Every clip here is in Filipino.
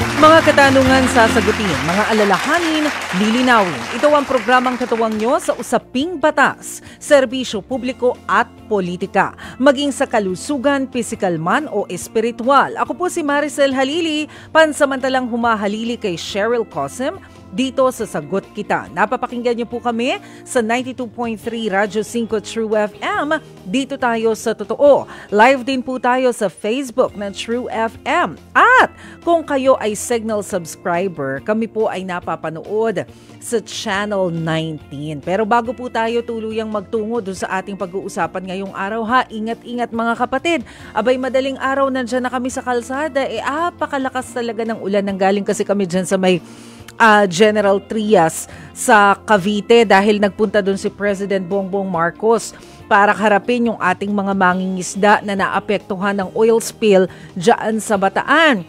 Mga katanungan sasagutin, mga alalahanin, lilinawin. Ito ang programang katuwang nyo sa Usaping Batas, Serbisyo Publiko at Politika. Maging sa kalusugan, pisikal man o espiritual. Ako po si Maricel Halili, pansamantalang humahalili kay Cheryl Cosim, dito sa Sagot Kita. Napapakinggan niyo po kami sa 92.3 Radyo 5 True FM. Dito tayo sa Totoo. Live din po tayo sa Facebook ng True FM. At kung kayo ay Signal subscriber, kami po ay napapanood sa Channel 19. Pero bago po tayo tuluyang magtungo doon sa ating pag-uusapan ngayong araw ingat-ingat mga kapatid. Abay, madaling araw nandiyan na kami sa kalsada. Apakalakas talaga ng ulan. Nanggaling kasi kami dyan sa may General Trias sa Cavite dahil nagpunta doon si President Bongbong Marcos para harapin yung ating mga mangingisda na naapektuhan ng oil spill dyan sa Bataan.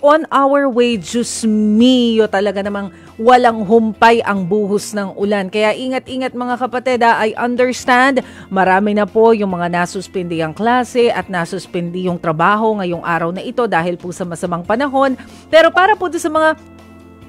On our way, Diyos mio, talaga namang walang humpay ang buhos ng ulan. Kaya ingat-ingat mga kapatid, I understand, marami na po yung mga nasuspindi ang klase at nasuspindi yung trabaho ngayong araw na ito dahil po sa masamang panahon. Pero para po doon sa mga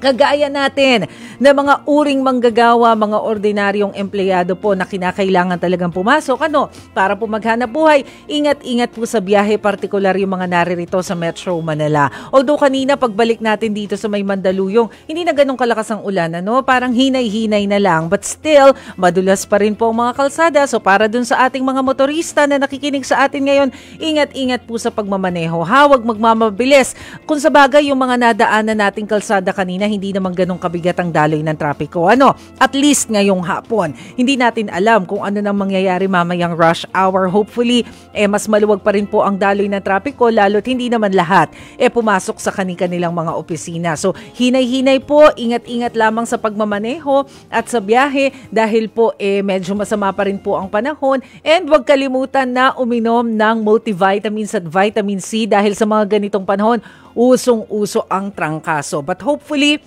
kagaya natin na mga uring manggagawa, mga ordinaryong empleyado po na kinakailangan talagang pumasok, para po maghanap buhay, ingat-ingat po sa biyahe, partikular yung mga naririto sa Metro Manila. Although kanina pagbalik natin dito sa may Mandaluyong, hindi na ganun kalakas ang ulan, parang hinay-hinay na lang, but still, madulas pa rin po ang mga kalsada. So para dun sa ating mga motorista na nakikinig sa atin ngayon, ingat-ingat po sa pagmamaneho. Huwag magmamabilis. Kung sa bagay yung mga nadaanan nating kalsada kanina, hindi naman ganun kabigat ang daloy ng trapiko. At least ngayong hapon, hindi natin alam kung ano nang mangyayari mamayang rush hour. Hopefully, mas maluwag pa rin po ang daloy ng trapiko, lalo't hindi naman lahat pumasok sa kanilang mga opisina. So, hinay-hinay po, ingat-ingat lamang sa pagmamaneho at sa biyahe dahil po medyo masama pa rin po ang panahon. And huwag kalimutan na uminom ng multivitamins at vitamin C dahil sa mga ganitong panahon, usong-uso ang trangkaso. But hopefully,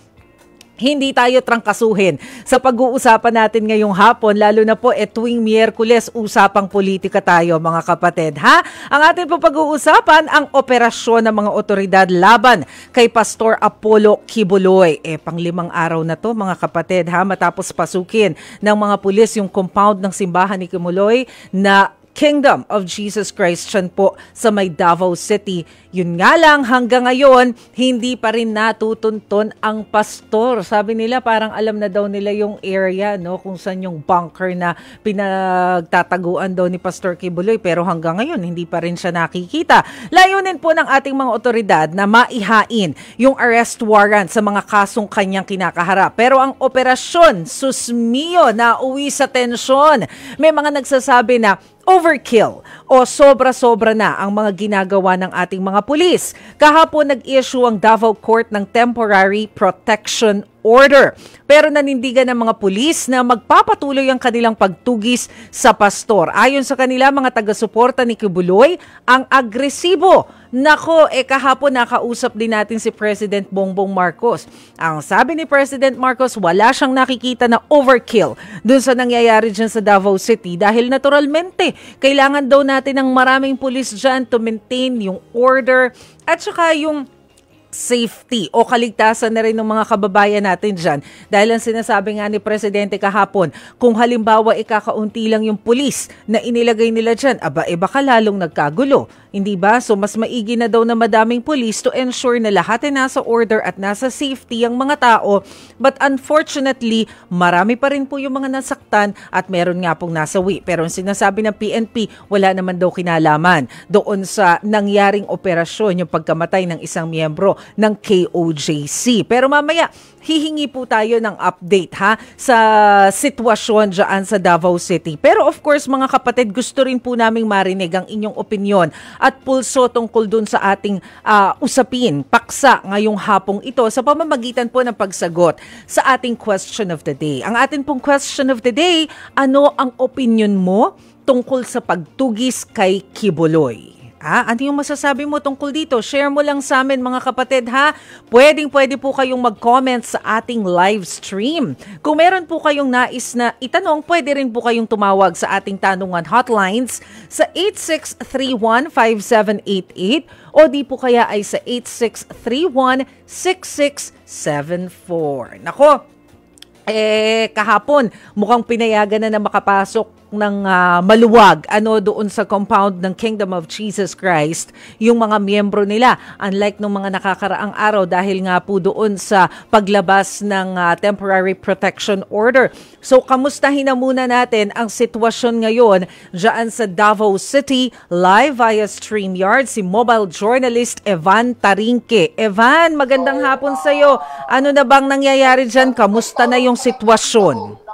hindi tayo trangkasuhin sa pag-uusapan natin ngayong hapon, lalo na po tuwing Miyerkules, usapang politika tayo mga kapatid. Ang ating po pag-uusapan, ang operasyon ng mga otoridad laban kay Pastor Apollo Kibuloy. Pang-5 araw na to mga kapatid, matapos pasukin ng mga pulis yung compound ng simbahan ni Kibuloy na Kingdom of Jesus Christ po sa may Davao City. Yun nga lang, hanggang ngayon, hindi pa rin natutunton ang pastor. Sabi nila, parang alam na daw nila yung area, kung saan yung bunker na pinagtataguan daw ni Pastor Kibuloy. Pero hanggang ngayon, hindi pa rin siya nakikita. Layunin po ng ating mga otoridad na maihain yung arrest warrant sa mga kasong kanyang kinakaharap. Pero ang operasyon, susmiyo, na uwi sa tensyon. May mga nagsasabi na overkill o sobra-sobra na ang mga ginagawa ng ating mga pulis. Kahapon nag-issue ang Davao Court ng Temporary Protection Order. Pero nanindigan ng mga pulis na magpapatuloy ang kanilang pagtugis sa pastor. Ayon sa kanila, mga taga-suporta ni Kibuloy, ang agresibo. Nako, kahapon nakausap din natin si President Bongbong Marcos. Ang sabi ni President Marcos, wala siyang nakikita na overkill dun sa nangyayari dyan sa Davao City dahil naturalmente, kailangan daw natin ng maraming pulis dyan to maintain yung order at saka yung safety o kaligtasan na rin ng mga kababayan natin dyan. Dahil ang sinasabi nga ni Presidente kahapon, kung halimbawa ikakaunti lang yung pulis na inilagay nila dyan, baka lalong nagkagulo. Hindi ba? So mas maigi na daw na madaming pulis to ensure na lahat ay nasa order at nasa safety ang mga tao. But unfortunately, marami pa rin po yung mga nasaktan at meron nga pong nasawi. Pero ang sinasabi ng PNP, wala naman daw kinalaman doon sa nangyaring operasyon, yung pagkamatay ng isang miyembro ng KOJC. Pero mamaya, hihingi po tayo ng update sa sitwasyon dyan sa Davao City. Pero of course mga kapatid, gusto rin po naming marinig ang inyong opinyon at pulso tungkol dun sa ating usapin, paksa ngayong hapong ito sa pamamagitan po ng pagsagot sa ating question of the day. Ang ating pong question of the day, ano ang opinyon mo tungkol sa pagtugis kay Kibuloy? Ano yung masasabi mo tungkol dito? Share mo lang sa amin mga kapatid ha. Pwede po kayong mag-comment sa ating live stream. Kung meron po kayong nais na itanong, pwede rin po kayong tumawag sa ating tanungan hotlines sa 8631-5788 o di po kaya ay sa 8631-6674. Nako, kahapon mukhang pinayagan na makapasok ng maluwag doon sa compound ng Kingdom of Jesus Christ yung mga miyembro nila, unlike nung mga nakakaraang araw dahil nga po doon sa paglabas ng temporary protection order. So kamustahin na muna natin ang sitwasyon ngayon dyan sa Davao City, live via StreamYard, si mobile journalist Evan Tarinque. Evan, magandang hapon sa iyo. Ano na bang nangyayari dyan? Kamusta na yung sitwasyon?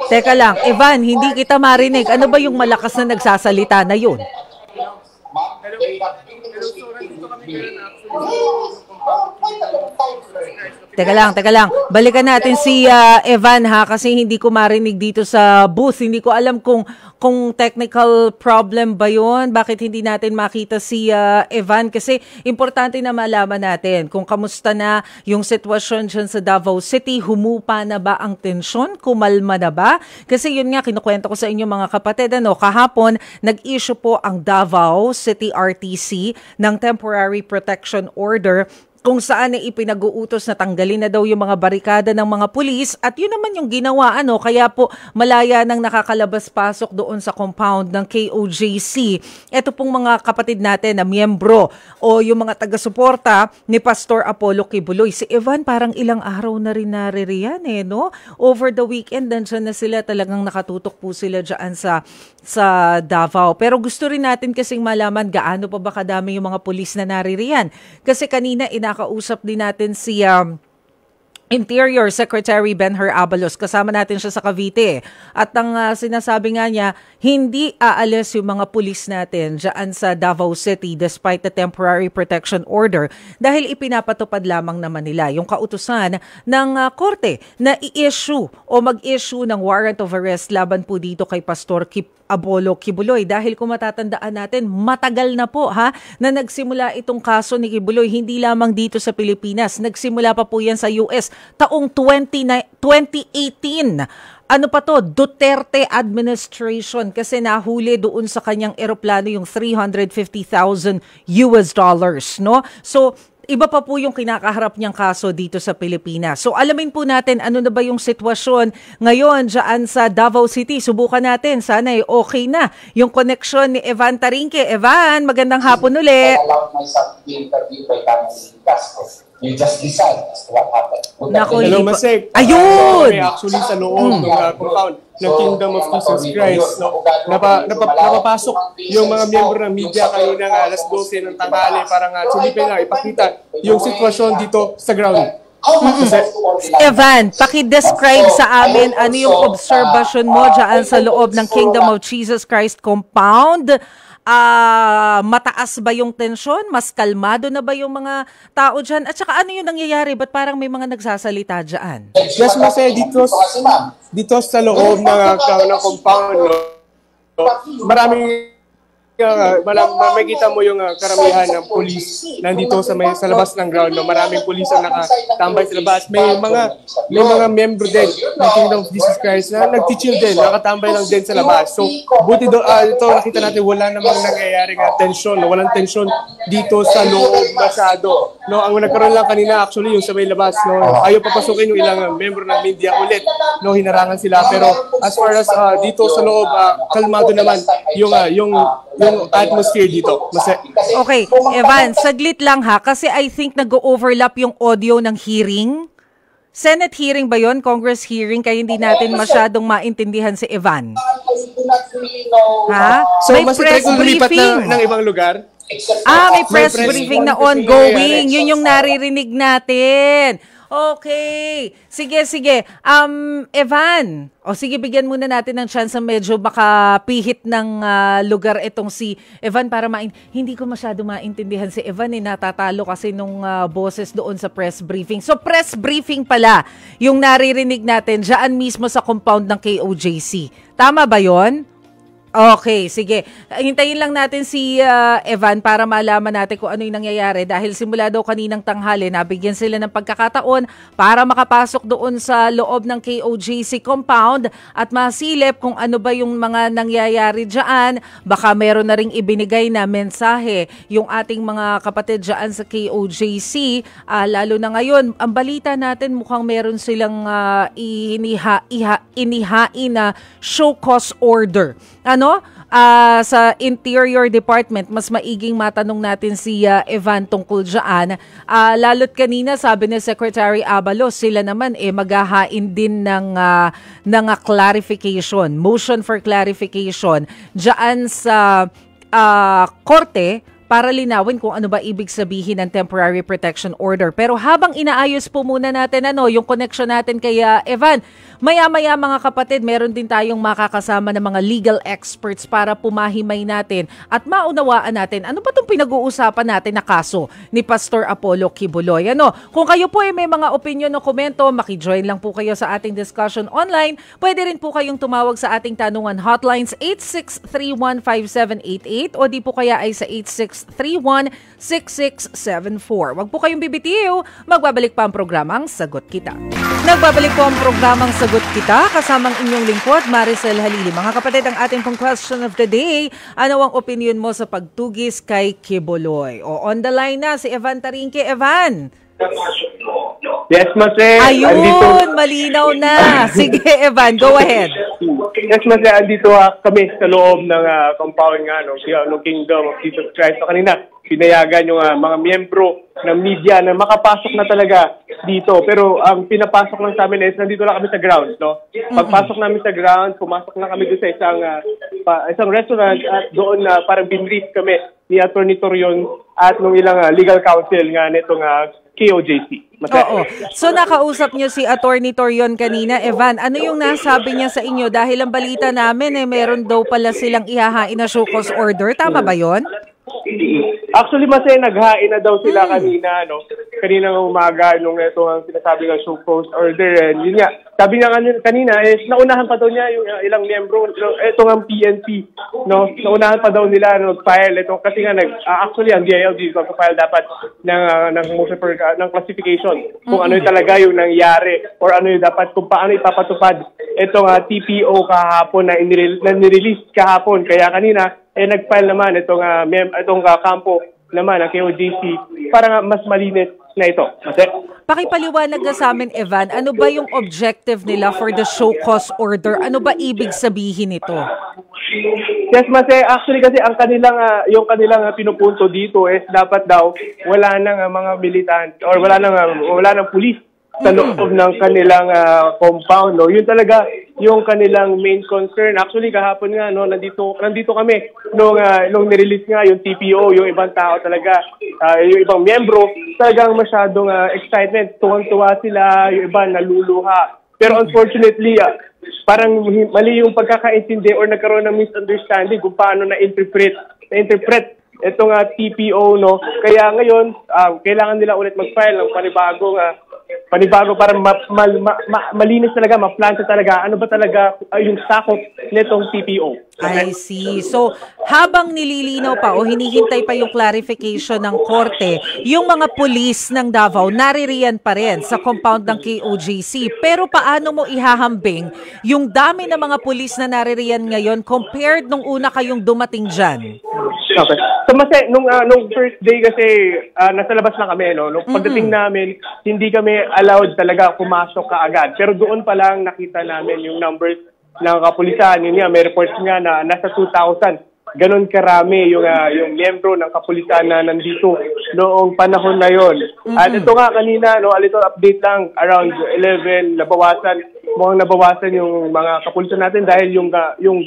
Teka lang, Evan, hindi kita marinig. Ano ba yung malakas na nagsasalita na yun? Teka lang. Balikan natin si Evan ha, kasi hindi ko marinig dito sa booth. Hindi ko alam kung technical problem ba yun. Bakit hindi natin makita si Evan? Kasi importante na malaman natin kung kamusta na yung sitwasyon dyan sa Davao City. Humupa na ba ang tensyon? Kumalma na ba? Kasi yun nga, kinukwento ko sa inyo mga kapatid. Kahapon, nag-issue po ang Davao City RTC ng Temporary Protection Order kung saan ay ipinag-uutos na tanggalin na daw yung mga barikada ng mga pulis at yun naman yung ginawa kaya po malaya nang nakakalabas-pasok doon sa compound ng KOJC. Ito pong mga kapatid natin na miyembro o yung mga taga-suporta ni Pastor Apollo Kibuloy. Si Evan parang ilang araw na rin naririyan no? Over the weekend, nandiyan na sila, talagang nakatutok po sila dyan sa Davao. Pero gusto rin natin kasing malaman gaano pa ba kadami yung mga pulis na naririyan. Kasi kanina nakausap din natin si Interior Secretary Benher Abalos. Kasama natin siya sa Cavite. At ang sinasabi nga niya, hindi aalis yung mga pulis natin dyan sa Davao City despite the temporary protection order dahil ipinapatupad lamang naman nila yung kautusan ng korte na i-issue o mag-issue ng warrant of arrest laban po dito kay Pastor Apollo Kibuloy. Dahil kung matatandaan natin, matagal na po na nagsimula itong kaso ni Kibuloy, hindi lamang dito sa Pilipinas. Nagsimula pa po yan sa US taong 2018. Ano pa to? Duterte administration kasi nahuli doon sa kanyang eroplano yung $350,000 no? So, iba pa po yung kinakaharap niyang kaso dito sa Pilipinas. So alamin po natin ano na ba yung sitwasyon ngayon dyan sa Davao City. Subukan natin. Sana okay na yung connection ni Evan Tarinque. Evan, magandang hapon uli. You just decide as to what happened. Hello, Masek. Ayun! Actually, sa loob ng compound ng Kingdom of Jesus Christ, napapasok yung mga miyembro ng media kanina alas 12 ng tanghali para nga silipin na ipakita yung sitwasyon dito sa ground. Evan, paki-describe sa amin ano yung observation mo dyan sa loob ng Kingdom of Jesus Christ compound. Mataas ba yung tensyon? Mas kalmado na ba yung mga tao dyan? At saka ano yung nangyayari? Ba't parang may mga nagsasalita dyan? Yes, Masay, dito sa loob ng compound, maraming makikita mo yung karamihan ng pulis nandito sa labas ng ground. Maraming pulis ang nakatambay sa labas. May mga membro din ng Kingdom of Jesus Christ na nagtichill din, nakatambay lang din sa labas. So, buti ito nakita natin wala namang nangyayari tensyon. Walang tensyon dito sa loob masyado. Ang nagkaroon lang kanina actually yung sa may labas. Ayaw papasukin yung ilang membro ng media ulit. Hinarangan sila. Pero as far as dito sa loob, kalmado naman yung atmosphere dito. Okay, Evan, saglit lang kasi I think nag-overlap yung audio ng hearing. Senate hearing ba yon? Congress hearing? Kaya hindi natin masyadong maintindihan si Evan. So, may mas press lumipat briefing ng ibang lugar? except May press press briefing na conference ongoing. nangyayari. Yun yung naririnig natin. Okay. Sige. Evan. Sige, bigyan muna natin ng chance na medyo makapihit ng lugar itong si Evan para hindi ko masyado maintindihan si Evan. Natatalo kasi nung boses doon sa press briefing. So, press briefing pala yung naririnig natin dyan mismo sa compound ng KOJC. Tama ba yon? Okay, sige. Hintayin lang natin si Evan para malaman natin kung ano yung nangyayari dahil simula daw kaninang tanghali, nabigyan sila ng pagkakataon para makapasok doon sa loob ng KOJC compound at masilip kung ano ba yung mga nangyayari dyan. Baka meron na ring ibinigay na mensahe yung ating mga kapatid dyan sa KOJC. Lalo na ngayon, ang balita natin mukhang meron silang inihain na show cause order. Sa Interior Department, mas maiging matanong natin si Evan tungkol dyan. Lalo't kanina, sabi ni Secretary Abalos, sila naman maghahain din ng clarification, motion for clarification dyan sa korte para linawin kung ano ba ibig sabihin ng temporary protection order. Pero habang inaayos po muna natin yung connection natin kay Evan, maya-maya mga kapatid, meron din tayong makakasama ng mga legal experts para pumahimay natin at maunawaan natin ano ba itong pinag-uusapan natin na kaso ni Pastor Apollo Kibuloy. Kung kayo po may mga opinion o komento, makijoin lang po kayo sa ating discussion online. Pwede rin po kayong tumawag sa ating tanungan hotlines 86315788 o di po kaya ay sa 86316674. Wag po kayong bibitiw, magbabalik pa ang programang Sagot Kita. Nagbabalik po ang programang Sagot Kita, kasamang inyong lingkod, Maricel Halili. Mga kapatid, ang ating pong question of the day, ano ang opinion mo sa pagtugis kay Kibuloy? On the line na si Evan Tarinque. Evan! Yes, Mase. Ayun, malinaw na. Sige, Evan, go ahead. Yes, Mase, andito kami sa loob ng compound ng Kingdom of Jesus Christ. So, kanina, pinayagan yung mga miyembro ng media na makapasok na talaga dito. Pero ang pinapasok lang sa amin is nandito lang kami sa ground. Pagpasok namin sa ground, pumasok na kami doon sa isang restaurant at doon parang binrief kami ni Attorney Torion at nung ilang legal counsel nga nitong KOJC. Oo. So nakausap niyo si Attorney Torion kanina. Evan, ano yung nasabi niya sa inyo? Dahil ang balita namin meron daw pala silang ihahain na show cause order. Tama ba yon? Actually, Mase, naghain na daw sila kanina, kaninang umaga, nung ito ang sinasabi ng show cause order. And yun nga, sabi niya kanina, naunahan pa daw niya yung ilang miyembro, ito ang PNP, naunahan pa daw nila file ito kasi nga actually ang DILG mag-file dapat ng motion for ng classification kung ano yung talaga yung nangyari or ano yung dapat kung paano ipapatupad itong TPO kahapon na nirelease kahapon. Kaya kanina nag-file naman itong kampo naman ng KOJC para mas malinis na ito. Pakipaliwanag na sa amin, Evan, ano ba yung objective nila for the show cause order? Ano ba ibig sabihin nito? Yes, Mase, actually kasi ang yung kanilang pinupunto dito is dapat daw wala nang mga militant or wala nang pulis sa loob ng kanilang compound. Yun talaga yung kanilang main concern. Actually, kahapon nga, nandito kami nung nirelease nga yung TPO, yung ibang tao talaga, yung ibang miyembro, talagang masyadong excitement. Tuwang-tuwa sila, yung iba naluluha. Pero unfortunately, parang mali yung pagkakaintindi or nagkaroon ng misunderstanding kung paano na-interpret itong TPO. Kaya ngayon, kailangan nila ulit mag-file ng panibago para malinis talaga, ma-planta talaga. Ano ba talaga yung sakop nitong TPO? I see. So, habang nililinaw pa o hinihintay pa yung clarification ng korte, yung mga pulis ng Davao naririyan pa rin sa compound ng KOJC. Pero paano mo ihahambing yung dami ng mga pulis na naririyan ngayon compared nung una kayong dumating dyan? Okay. So, Mase, nung first day kasi nasa labas lang kami, nung pagdating namin, hindi kami allowed talaga pumasok kaagad. Pero doon pa lang nakita namin yung numbers ng kapulisan. Yun nga, may reports nga na nasa 2,000. Ganon karami yung miyembro ng kapulisan na nandito noong panahon na yon. At ito nga kanina, a little update lang, around 11, mukhang nabawasan yung mga kapulisan natin dahil yung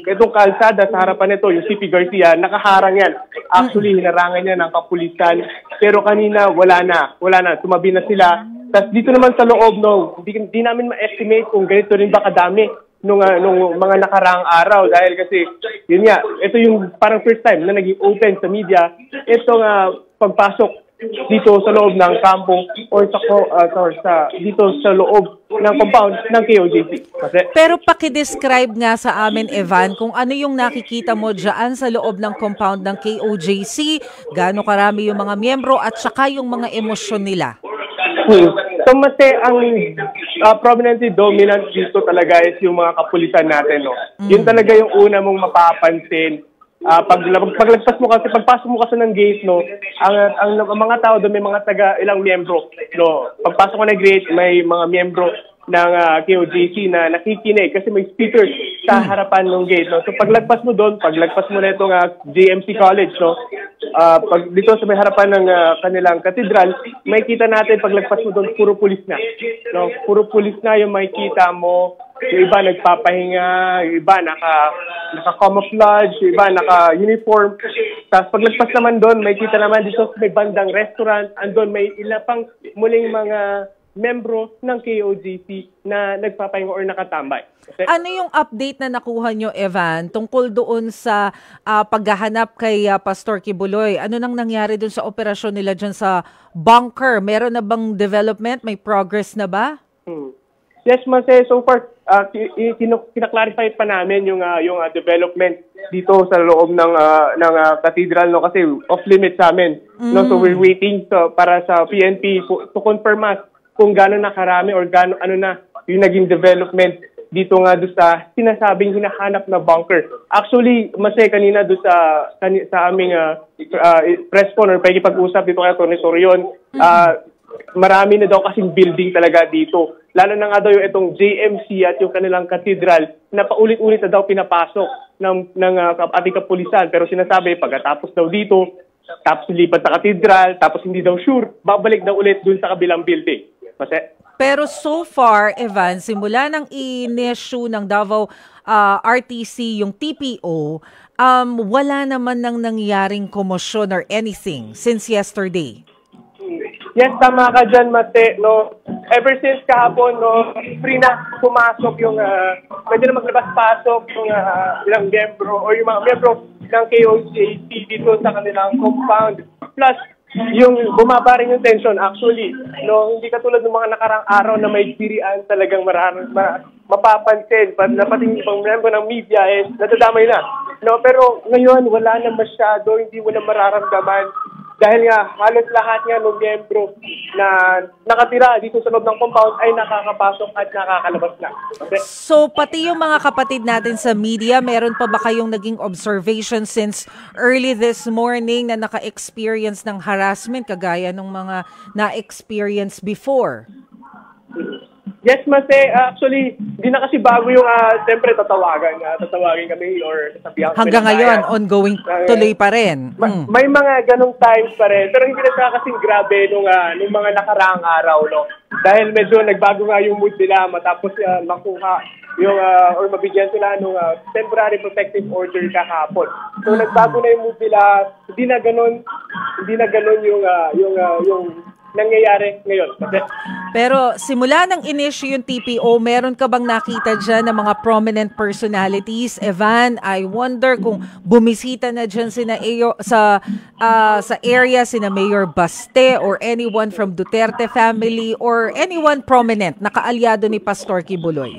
itong kalsada sa harapan nito, yung CP Garcia, nakaharang yan. Actually, hinarangan niya ng kapulisan. Pero kanina, wala na. Tumabi na sila. Tapos dito naman sa loob, no, hindi namin ma-estimate kung ganito rin ba kadami nung mga nakaraang araw. Dahil kasi, yun nga, ito yung parang first time na naging open sa media. Itong pagpasok dito sa loob ng kampo or dito sa loob ng compound ng KOJC. Pero paki-describe nga sa amin, Evan, kung ano yung nakikita mo dyan sa loob ng compound ng KOJC, gaano karami yung mga miyembro at saka yung mga emosyon nila. So, ang prominently dominant dito talaga is yung mga kapulisan natin. No? Yun talaga yung una mong mapapansin. Pagpasok mo kasi ng gate, no, ang mga tao doon may mga ilang miyembro, no. Pagpasok mo ng gate, may mga miyembro ng KOJC na nakikinig kasi may speakers sa harapan ng gate, no. So paglagpas mo na itong JMC College, no. Pag dito sa may harapan ng kanilang katedral, makikita natin paglagpas mo doon puro pulis na. No, puro pulis na yung makikita mo. Yung iba nagpapahinga, yung iba naka-camouflage, yung iba naka-uniform. Tapos paglagpas naman doon, may kita naman dito may bandang restaurant, andun may ilang pang muling mga membro ng KOJC na nagpapahinga or nakatambay. Okay? Ano yung update na nakuha nyo, Evan, tungkol doon sa paghahanap kay Pastor Kibuloy? Ano nang nangyari doon sa operasyon nila dyan sa bunker? Meron na bang development? May progress na ba? Yes, Mase. So far, kinaklarify pa namin yung development dito sa loob ng cathedral, no, kasi off limit sa amin. No, so we're waiting para sa PNP to confirm us kung gaano na karami or ano na yung naging development dito nga doon sa sinasabing hinahanap na bunker. Actually, Mase, kanina doon sa aming press con or pag-usap dito kay Atty. Torion, marami na daw kasing building talaga dito. Lalo na nga daw yung itong JMC at yung kanilang cathedral na paulit-ulit na daw pinapasok ng ating kapulisan. Pero sinasabi, pagkatapos daw dito, tapos lipat sa cathedral, tapos hindi daw sure, babalik daw ulit dun sa kabilang building. Pero so far, Evan, simula ng in-issue ng Davao RTC, yung TPO, wala naman nang nangyaring komosyon or anything since yesterday. Yes, tama ka dyan, Mate. No, ever since kahapon, no, free na pumasok yung, pwede na maglabas-pasok yung ilang miyembro o yung mga miyembro ng KOJC dito sa kanilang compound. Plus, yung bumaba rin yung tension. Actually, no, hindi katulad ng mga nakarang araw na may dirian talagang mapapansin. Na pati yung ibang miyembro ng media nadadamay na. No, pero ngayon, wala na masyado, hindi mo na mararamdaman. Dahil nga, halos lahat nga ng miyembro na nakatira dito sa loob ng compound ay nakakapasok at nakakalabas na. Okay? So, pati yung mga kapatid natin sa media, meron pa ba kayong naging observation since early this morning na naka-experience ng harassment kagaya ng mga na-experience before? Yes, Mase. Actually, hindi na kasi bago yung, siyempre, tatawagin kami or sasabihan kami. Hanggang ngayon, ongoing tuloy pa rin. May mga ganong times pa rin. Pero hindi na siya kasing grabe nung mga nakaraang araw, no? Dahil medyo nagbago nga yung mood nila matapos makuha yung, or mabigyan sila nung temporary protective order kahapon. So, nagbago na yung mood nila. Hindi na ganon yung nangyayari ngayon. Pero simula ng in-issue yung TPO, meron ka bang nakita dyan ng mga prominent personalities? Evan, I wonder kung bumisita na dyan sa area sina Mayor Baste or anyone from Duterte family or anyone prominent na kaalyado ni Pastor Kibuloy.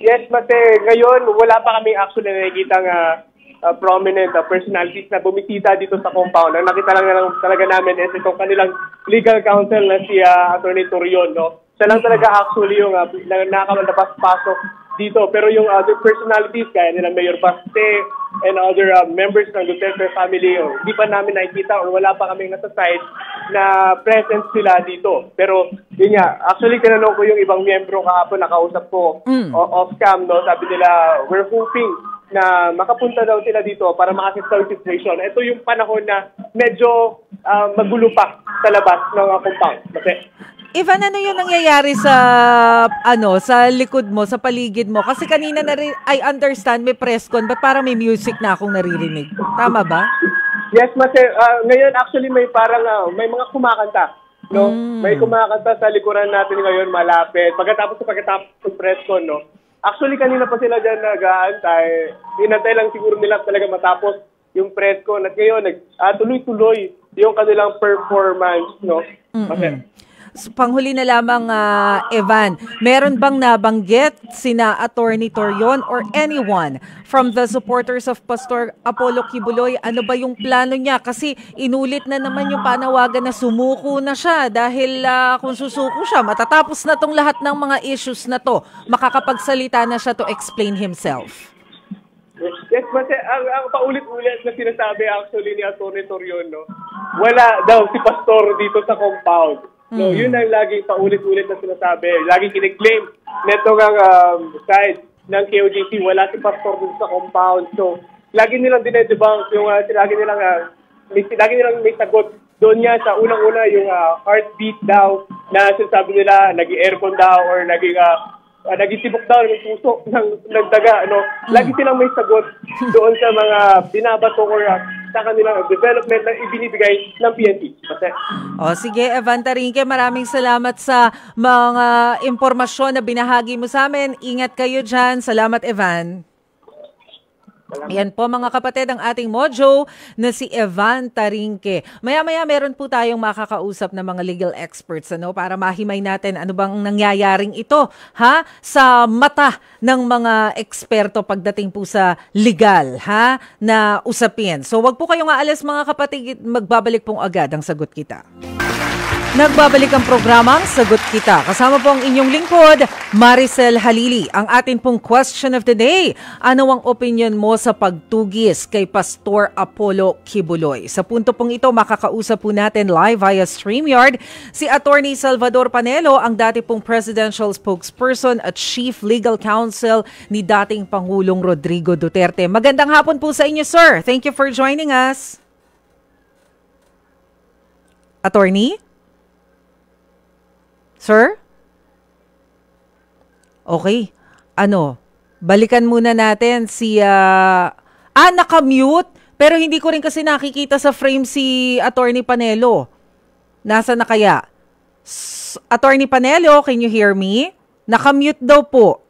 Yes, Mate. Ngayon, wala pa kami actually nakikitang prominent personalities na bumisita dito sa compound. Ang nakita lang talaga namin is itong kanilang legal counsel na si Atty. Torion, no? Siya lang talaga actually yung nakalabas-pasok dito. Pero yung other personalities, kaya nila Mayor Baste and other members ng Duterte family, hindi pa namin nakikita or wala pa kaming nasa-site na presence sila dito. Pero yun nga, actually tinanong ko yung ibang miyembro kahapon, nakausap ko off-cam, no? Sabi nila, we're hoping na makapunta daw sila dito para makasip sa situation. Ito yung panahon na medyo magulo pa sa labas ng compound. Ivan, ano yung nangyayari sa sa likod mo, sa paligid mo? Kasi kanina I understand may press con, but parang may music na akong naririnig. Tama ba? Yes, ngayon actually may parang may mga kumakanta. No? May kumakanta sa likuran natin ngayon malapit. Pagkatapos ng press con, no? Actually kanina pa sila diyan nag-aantay. Inantay lang siguro nila talaga matapos yung press con at ngayon tuloy-tuloy yung kanilang performance, no? Okay. Panghuli na lamang, Evan, meron bang nabanggit sina Attorney Torion or anyone from the supporters of Pastor Apollo Kibuloy? Ano ba yung plano niya? Kasi inulit na naman yung panawagan na sumuko na siya dahil kung susuko siya, matatapos na tong lahat ng mga issues na to. Makakapagsalita na siya to explain himself. Yes, kasi ang paulit-ulit na sinasabi actually ni Attorney Torion, no? Wala daw si Pastor dito sa compound. No, yun ang laging paulit-ulit na sinasabi. Laging kiniklaim neto ng side ng KOJC, wala si Pastor dito sa compound. So, lagi nilang dinedebunk yung lagi nilang may sagot. Doon niya sa unang-una yung heartbeat daw na sinasabi nila nag-aircon daw or nagitibok daw ng puso ng daga, no? Lagi silang may sagot doon sa mga binabato or sa kanilang development na ibinibigay ng PNP. Sige, Evan Tarinque, maraming salamat sa mga impormasyon na binahagi mo sa amin. Ingat kayo dyan. Salamat, Evan. Ayan po mga kapatid ang ating mojo na si Evan Tarinque. Maya-maya meron po tayong makakausap na mga legal experts para mahimay natin ano bang nangyayaring ito sa mata ng mga eksperto pagdating po sa legal na usapin. So wag po kayong aalis mga kapatid, magbabalik pong agad ang Sagot Kita. Nagbabalik ang programang Sagot Kita. Kasama po ang inyong lingkod, Maricel Halili. Ang atin pong question of the day, ano ang opinion mo sa pagtugis kay Pastor Apollo Kibuloy? Sa punto pong ito, makakausap po natin live via StreamYard si Attorney Salvador Panelo, ang dati pong presidential spokesperson at chief legal counsel ni dating Pangulong Rodrigo Duterte. Magandang hapon po sa inyo, sir. Thank you for joining us. Attorney? Sir? Okay. Balikan muna natin si... nakamute? Pero hindi ko rin kasi nakikita sa frame si Attorney Panelo. Nasa na kaya? Attorney Panelo, can you hear me? Nakamute daw po.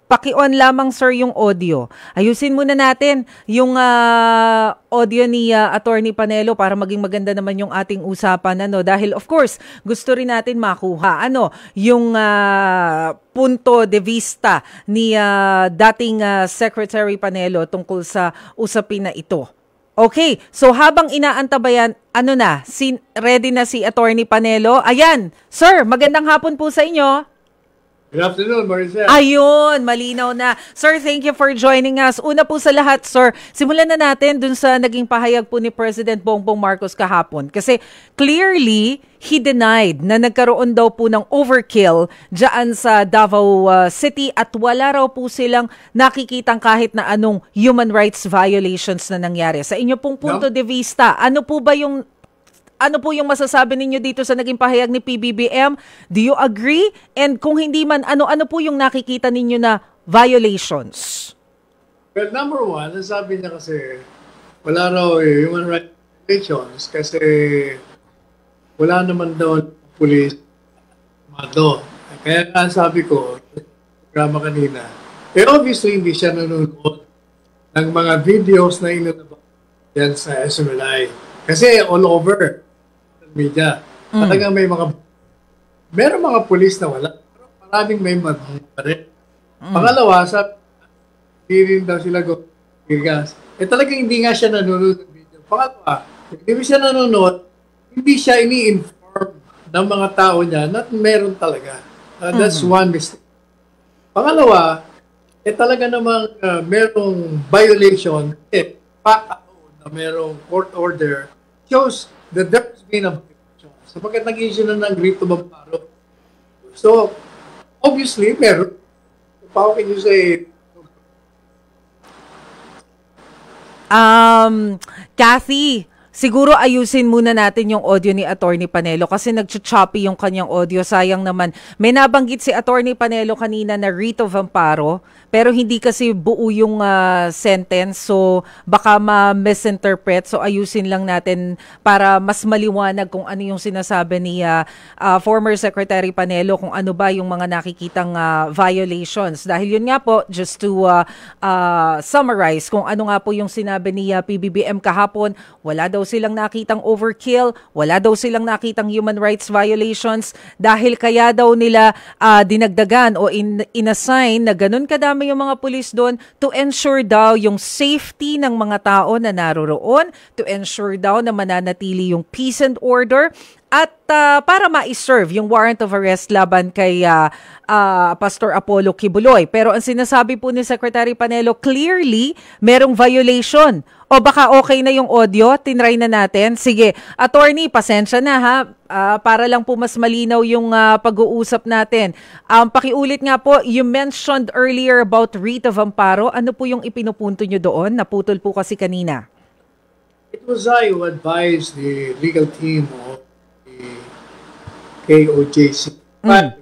Paki-on lamang, sir, yung audio. Ayusin muna natin yung audio ni Attorney Panelo para maging maganda naman yung ating usapan. Dahil, of course, gusto rin natin makuha yung punto de vista ni dating Secretary Panelo tungkol sa usapin na ito. Okay, so habang inaantabayan, ready na si Attorney Panelo? Ayan, sir, magandang hapon po sa inyo. Good afternoon, Maricel. Ayun, malinaw na. Sir, thank you for joining us. Una po sa lahat, sir, simulan na natin dun sa naging pahayag po ni President Bongbong Marcos kahapon. Kasi clearly, he denied na nagkaroon daw po ng overkill dyan sa Davao City at wala raw po silang nakikitang kahit na anong human rights violations na nangyari. Sa inyo pong punto de vista, ano po yung masasabi ninyo dito sa naging pahayag ni PBBM? Do you agree? And kung hindi man, ano po yung nakikita ninyo na violations? Well, number one, sabi niya kasi wala raw human rights violations kasi wala naman daw police mado. Kaya nga sabi ko, programa kanina, obviously hindi siya nanonood ng mga videos na inalabas yan sa SMNI. Kasi all over media. Talagang meron mga pulis na wala. Pero maraming may madhong pa rin. Pangalawa, hindi rin daw sila gas. Talagang hindi nga siya nanonood ng video. Pangalawa, hindi siya nanonood, hindi siya ini-inform ng mga tao niya na meron talaga. That's one mistake. Pangalawa, talaga namang merong violation, na merong court order shows that there's been a violation. Sapagkat nag-issue na ng writ of amparo. So, obviously, meron. How can you say? Kathy, siguro ayusin muna natin yung audio ni Attorney Panelo kasi nag-choppy yung kanyang audio. Sayang naman. May nabanggit si Attorney Panelo kanina na writ of amparo, pero hindi kasi buo yung sentence, so baka ma-misinterpret. So ayusin lang natin para mas maliwanag kung ano yung sinasabi ni former Secretary Panelo, kung ano ba yung mga nakikitang violations. Dahil yun nga po, just to summarize kung ano nga po yung sinabi ni PBBM kahapon, wala daw silang nakitang overkill, wala daw silang nakitang human rights violations, dahil kaya daw nila dinagdagan o inassign na ganun kadami yung mga pulis doon to ensure daw yung safety ng mga tao na naroroon, to ensure daw na mananatili yung peace and order, at para ma-serve yung warrant of arrest laban kay Pastor Apollo Kibuloy. Pero ang sinasabi po ni Secretary Panelo, clearly merong violation. O baka okay na yung audio, tinry na natin. Sige, attorney, pasensya na ha, para lang po mas malinaw yung pag-uusap natin. Pakiulit nga po, you mentioned earlier about writ of amparo. Ano po yung ipinupunto nyo doon? Naputol po kasi kanina. It was I who advised the legal team of the KOJC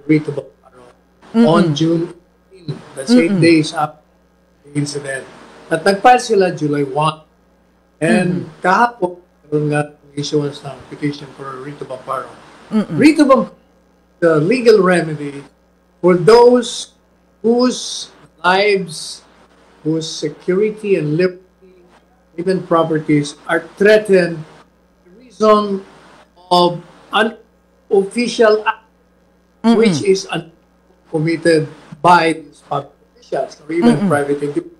writ of amparo on June 18. That's 8 days after the incident. At nag-file sila July 1. And kahapon, meron nga issuance ng petition for a writ of amparo. Writ of amparo, the legal remedy for those whose lives, whose security and liberty, even properties, are threatened by reason of an official act, which is committed by these public officials or even private individuals.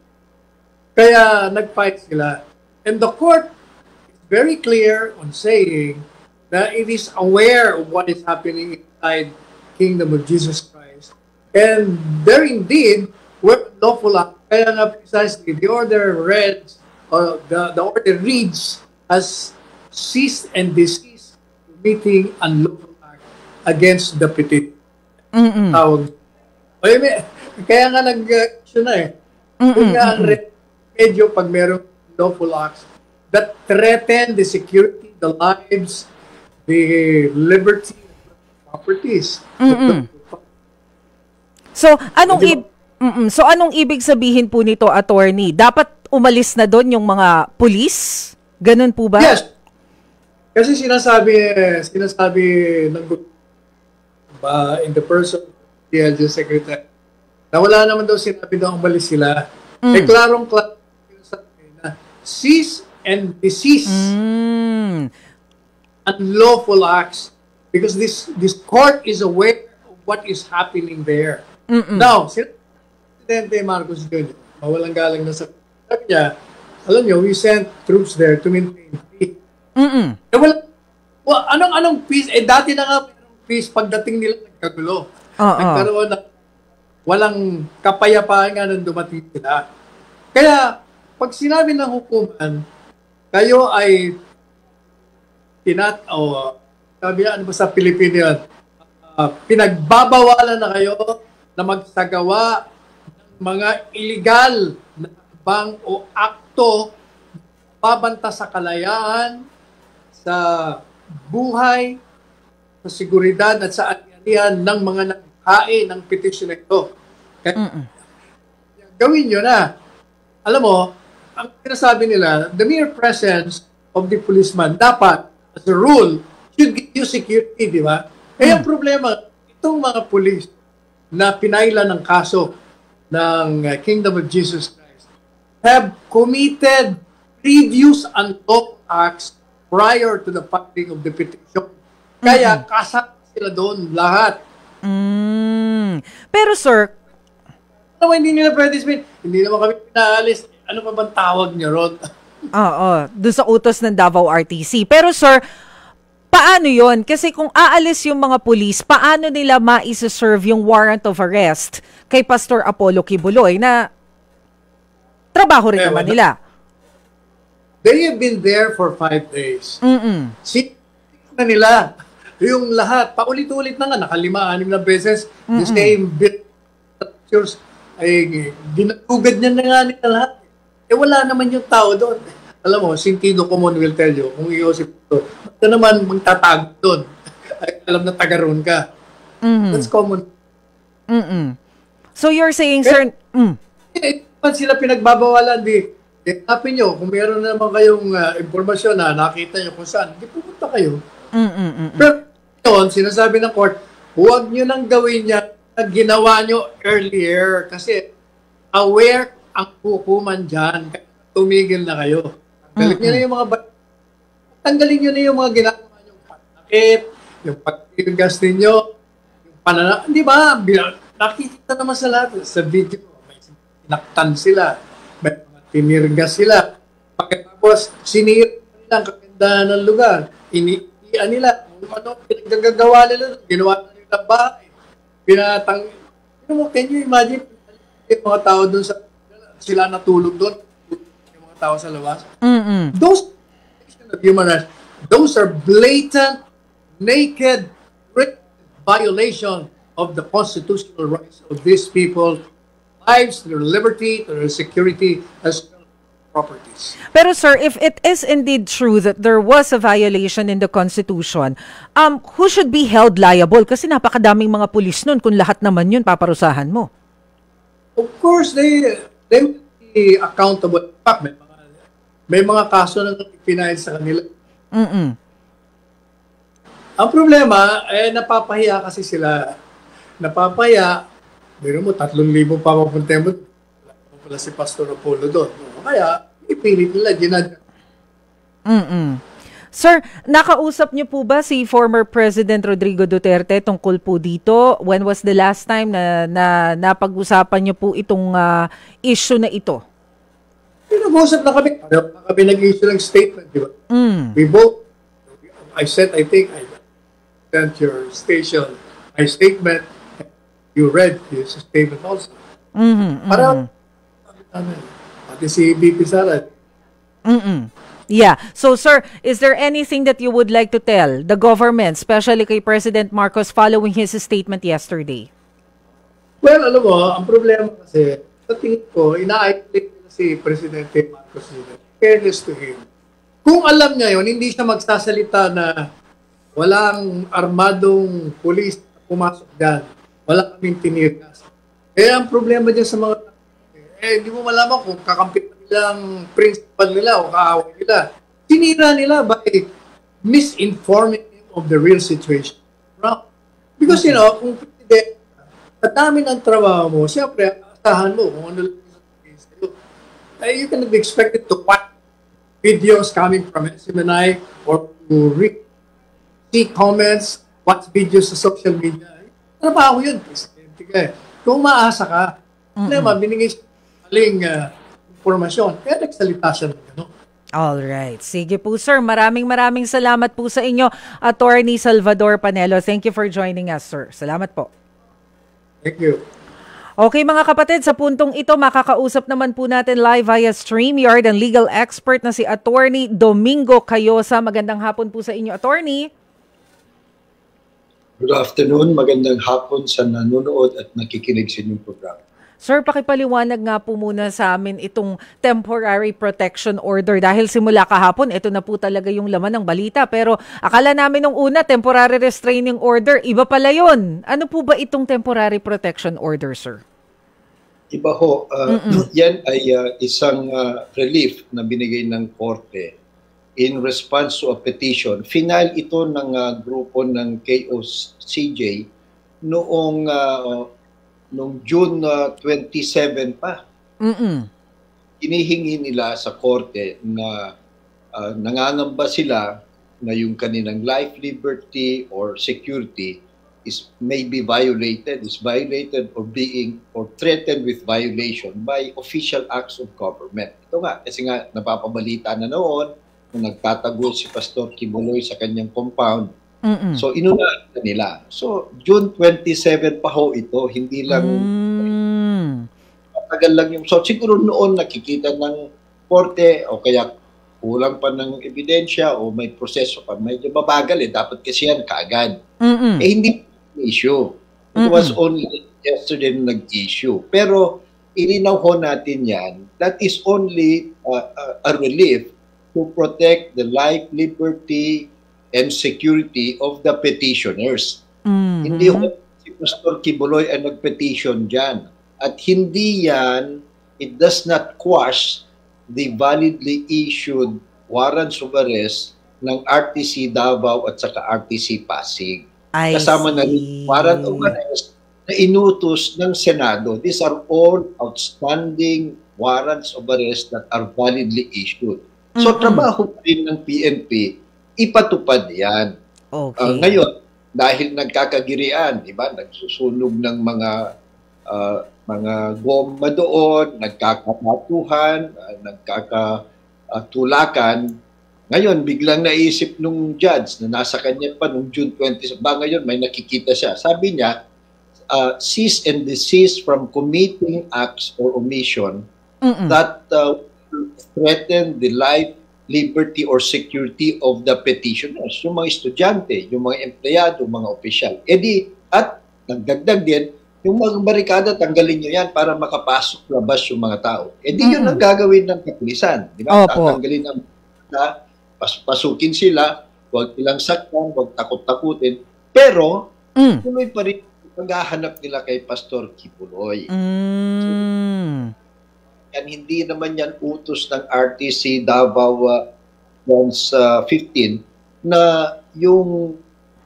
Kaya nag-fight sila. And the court is very clear on saying that it is aware of what is happening inside Kingdom of Jesus Christ. And there indeed were lawful act. Kaya nga precisely, the order reads, or the order reads as cease and desist committing unlawful act against the petition. Kaya nga nag-action na eh. Kung nga ang medyo pag merong lawful acts that threaten the security, the lives, the liberty, and properties. So, anong ibig sabihin po nito, attorney? Dapat umalis na doon yung mga pulis? Ganun po ba? Yes. Kasi sinasabi ng in the person of the LG Secretary na wala naman daw sinabi daw umalis sila. Klarong cease and desist unlawful acts, because this court is aware of what is happening there. Now, Presidente Marcos Jr., mawalang galang na sabi niya, alam niyo, we sent troops there to maintain peace. Anong peace? Dati na nga peace pagdating nila nagkagulo. Nagkaroon na walang kapayapaan nga nung dumating sila. Kaya, pag sinabi ng hukuman, kayo ay sabi ano ba sa Pilipino yan, pinagbabawalan na kayo na magsagawa ng mga illegal na bang o akto babanta sa kalayaan, sa buhay, sa seguridad at sa anihan ng mga naghain ng petition na ito. Kaya, gawin nyo na. Alam mo, ang sinasabi nila, the mere presence of the policeman dapat, as a rule, should give you security, di ba? Kaya ang problema, itong mga police na pinailan ng kaso ng Kingdom of Jesus Christ have committed previous unlawful acts prior to the filing of the petition. Kaya kasama sila doon lahat. Pero sir, hindi nila pwede sabihin, hindi naman kami pinaalis. Ano pa bang tawag niyo ron? doon sa utos ng Davao RTC. Pero sir, paano yon? Kasi kung aalis yung mga pulis, paano nila ma-serve yung warrant of arrest kay Pastor Apollo Kibuloy na trabaho rin naman nila? They have been there for 5 days. Na nila yung lahat, paulit-ulit na nga, nakalima-anim na beses, the same bit structures, ay ginatugad niya na nga nila lahat. Wala naman yung tao doon. Alam mo, sentido common will tell you, kung iosip ito, ito naman magtatago doon. Ay, alam na taga-roon ka. That's common. So you're saying, sir, Ba't sila pinagbabawalan? Hanapin nyo, kung meron naman kayong impormasyon na nakita nyo kung saan, di pupunta kayo. Pero yun, sinasabi ng court, huwag nyo nang gawin yan na ginawa nyo earlier kasi aware ang hukuman dyan. Tumigil na kayo. Tanggalin nyo na yung mga tanggalin nyo na yung mga ginagawa nyo. Panakit, yung pagtigas ninyo, yung panana, di ba? Nakikita naman sa lahat, sa video, may sinaktan sila, may mga tinirgas sila. Pagkatapos, sinira nila ang kagandahan ng lugar. Iniian nila, ano, pinagagagawa nila, ginawa nila ng bahay. Can you imagine, yung mga tao doon sila natulog doon, yung mga tao sa labas. Those human rights, those are blatant, naked violation of the constitutional rights of these people, lives, their liberty, their security, as well as properties. Pero sir, if it is indeed true that there was a violation in the Constitution, who should be held liable? Kasi napakadaming mga pulis nun, kung lahat naman yun paparusahan mo. Of course, they will be accountable. In fact, may mga kaso na pinahid sa kanila. Ang problema, napapahiya kasi sila. Napapahiya, biro mo, 3,000 pa mapunta mo. Wala pala si Pastor Apollo doon. Kaya, ipilit nila, ginadya. Sir, nakausap niyo po ba si former President Rodrigo Duterte tungkol po dito? When was the last time na napag-usapan niyo po itong issue na ito? Pinag-usap na kami. Kami nag-issue ng statement, di ba? We both, I think I sent your station my statement. You read his statement also. Para, pati si BP Sara. Yeah. So, sir, is there anything that you would like to tell the government, especially kay President Marcos following his statement yesterday? Well, alam mo, ang problema kasi, sa tingin ko, ina-isolate si Presidente Marcos Jr. Fairness to him. Kung alam niya yun, hindi siya magsasalita na walang armadong pulis na pumasok dyan. Wala kaming tinirgas. Ang problema dyan sa mga hindi mo malaman kung kakampit nilang principal nila o kaaway nila. Sinira nila by misinforming him of the real situation. Because, kung president, at dami ng trabaho mo, siyempre, asahan mo kung ano lang sa'yo. You can be expected to watch videos coming from SMNI or to see comments, watch videos sa social media. Trabaho yun, presidente ka. Kung maasa ka, binigay siya maling informasyon, kaya nagsalita siya ng gano'n. Alright. Sige po, sir. Maraming salamat po sa inyo, Attorney Salvador Panelo. Thank you for joining us, sir. Salamat po. Thank you. Okay mga kapatid, sa puntong ito, makakausap naman po natin live via StreamYard ang legal expert na si Attorney Domingo Cayosa. Magandang hapon po sa inyo, Attorney. Good afternoon. Magandang hapon sa nanonood at nakikinig sa inyong programa. Sir, pakipaliwanag nga po muna sa amin itong temporary protection order dahil simula kahapon, ito na po talaga yung laman ng balita. Pero akala namin nung una, temporary restraining order, iba pala yun. Ano po ba itong temporary protection order, sir? Iba ho. Yan ay isang relief na binigay ng korte in response to a petition. Final ito ng grupo ng KOCJ noong June 27 pa. Hinihingi nila sa korte na nangangamba sila na yung kanilang life, liberty, or security may be violated, is violated or threatened with violation by official acts of government. Ito nga, kasi nga napapabalita na noon na nagtatago si Pastor Kibuloy sa kanyang compound. So, inunahan na nila. So, June 27 pa ho ito, hindi lang, matagal lang yung, so siguro noon nakikita ng korte o kaya kulang pa ng ebidensya o may proseso pa, medyo mabagal dapat kasi yan kaagad. Hindi issue. It was only yesterday na nag-issue. Pero, ilinaw ho natin yan, that is only a relief to protect the life, liberty, and security of the petitioners. Hindi ho si Pastor Kibuloy ang nag-petition dyan. At hindi yan it does not quash the validly issued warrants of arrest ng RTC Davao at saka RTC Pasig. I Kasama na rin see. warrant of arrest na inutos ng Senado. These are all outstanding warrants of arrest that are validly issued. So, trabaho pa rin ng PNP, ipatupad yan. Okay. Ngayon, dahil nagkakagirian, di ba? Nagsusunog ng mga goma doon, nagkakapatuhan, nagkakatulakan. Ngayon, biglang naisip nung judge na nasa kanya pa nung June 20, ba ngayon may nakikita siya. Sabi niya, cease and desist from committing acts or omission that threaten the life, liberty, or security of the petitioners, yung mga estudyante, yung mga empleyado, mga opisyal. At nagdagdag din, yung mga barikada, tanggalin nyo yan para makapasok labas yung mga tao. Yun ang gagawin ng kapulisan. Di ba? Tatanggalin ang pasukin sila, huwag ilang saktan, huwag takot-takutin. Pero, tuloy pa rin paghahanap nila kay Pastor Kibuloy. Yan, hindi naman yan utos ng RTC Davao once 15 na yung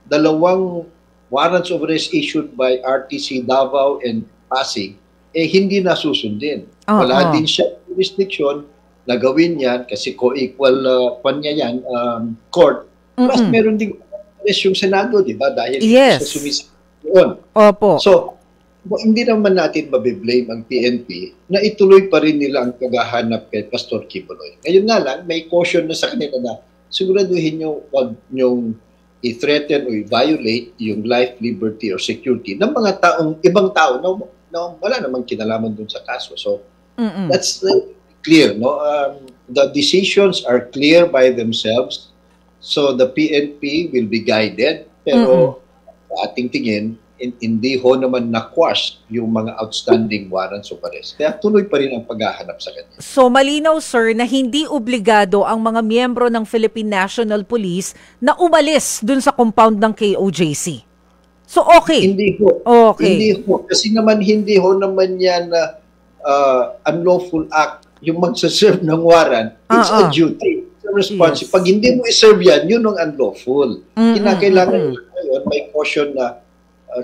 dalawang warrants of arrest issued by RTC Davao and Pasig hindi nasusundin. Wala din siya jurisdiction na gawin yan kasi co-equal court. Plus meron din arrest yung Senado, di ba? Dahil sa sumisabi doon. Opo. So, hindi naman natin mabiblame ang PNP na ituloy pa rin nila ang paghahanap kay Pastor Kibuloy. Ngayon nga lang, may caution na sa kanila na siguraduhin nyo huwag nyong i-threaten o i-violate yung life, liberty, or security ng mga ibang tao na wala namang kinalaman dun sa kaso. So, that's clear. No? The decisions are clear by themselves. So, the PNP will be guided. Pero, ating tingin, hindi ho naman na-quash yung mga outstanding warrants of arrest. Kaya tuloy pa rin ang paghahanap sa kanya. So malinaw, sir, na hindi obligado ang mga miyembro ng Philippine National Police na umalis dun sa compound ng KOJC. So okay. Hindi ho. Okay. Hindi ho. Kasi naman hindi ho naman yan unlawful act. Yung magsaserve ng warrant, it's a duty. It's a responsibility. Pag hindi mo iserve yan, yun ang unlawful. Kinakailangan ngayon, may caution na